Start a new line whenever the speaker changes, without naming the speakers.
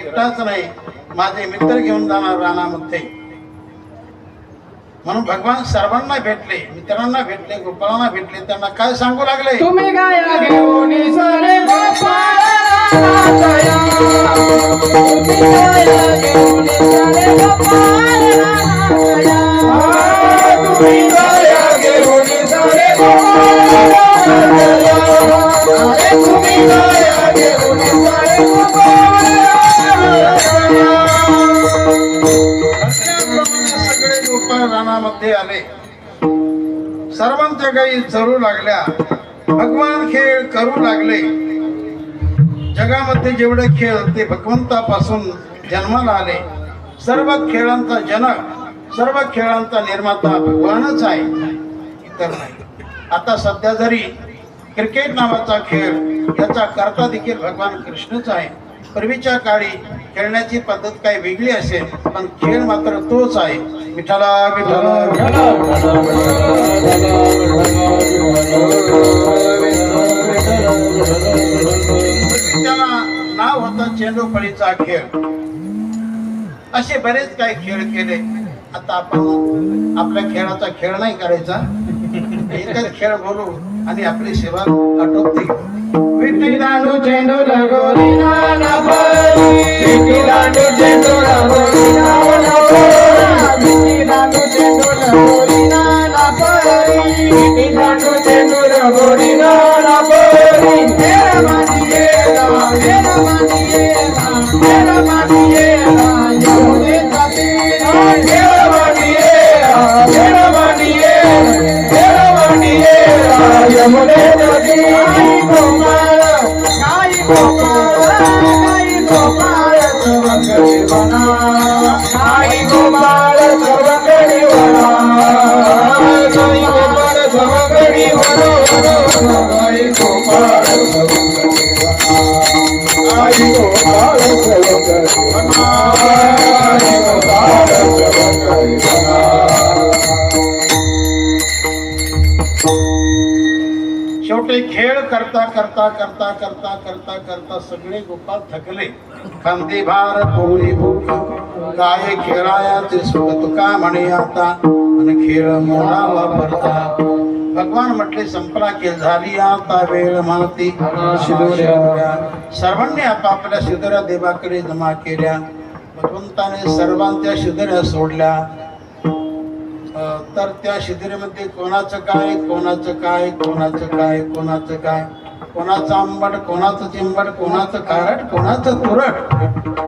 एकटाच नाही, माझे मित्र घेऊन जाणार रानामध्ये. म्हणून भगवान सर्वांना भेटले, मित्रांना भेटले, गोपाळांना भेटले. त्यांना काय सांगू लागले?
तुम्ही गाया घेऊन सारे गोपाळ रानातया. तुम्ही गाया घेऊन सारे गोपाळ रानातया. तुम्ही गाया घेऊन सारे गोपाळ रानातया. अरे तुम्ही गाया घेऊन सारे गोपाळ रानातया.
सगळे गोपाळ रानामध्ये आले, सर्वांच्या गायी चरू लागल्या, भगवान खेळ करू लागले. जगामध्ये जेवढे खेळ ते भगवंतापासून जन्माला आले. सर्व खेळांचा जनक, सर्व खेळांचा निर्माता भगवानच आहे, इतर नाही. आता सध्या जरी क्रिकेट नावाचा खेळ, याचा करता देखील भगवान कृष्णच आहे. पूर्वीच्या काळी खेळण्याची पद्धत काही वेगळी असेल, पण खेळ मात्र तोच आहे. विठ्ठला विठ्ठला. त्याला नाव होता चेंडूफळीचा खेळ. असे बरेच काही खेळ केले. आता आपण आपल्या खेळाचा खेळ नाही करायचा, एकच खेळ बोलू आणि आपली सेवा आटोपते.
विठ्ठलांडू चेंडू लगोरी नाना परी. विठ्ठलांडू चेंडू लगोरी नाना परी. विठ्ठलांडू चेंडू लगोरी नाना परी. विठ्ठलांडू चेंडू लगोरी नाना परी. तेरा मानिएगा, तेरा मानिएगा, तेरा मानिएगा, यमुनेचा तीरा. तेरा मानिएगा, तेरा मानिएगा, तेरा मानिएगा, यमुनेचा तीरा.
शेवटी खेळ करता करता करता करता करता करता सगळे गोपाळ थकले. खांदी भार पोळी भूक, काय खेळायाचे सुख तुका म्हणे आता, आणि खेळ मोडा वापरता. भगवान म्हटले संपला खेळ, झाली आता वेळ माती. शिदोऱ्या सर्वांनी आपापल्या शिदोऱ्या देवाकडे जमा केल्या. भगवंताने सर्वांच्या शिदोऱ्या सोडल्या. तर त्या शिदोरीमध्ये कोणाचं काय, कोणाचं काय, कोणाचं काय, कोणाचं काय, कोणाचं आंबट, कोणाचं चिंबट, कोणाचं कारट, कोणाचं तुरट.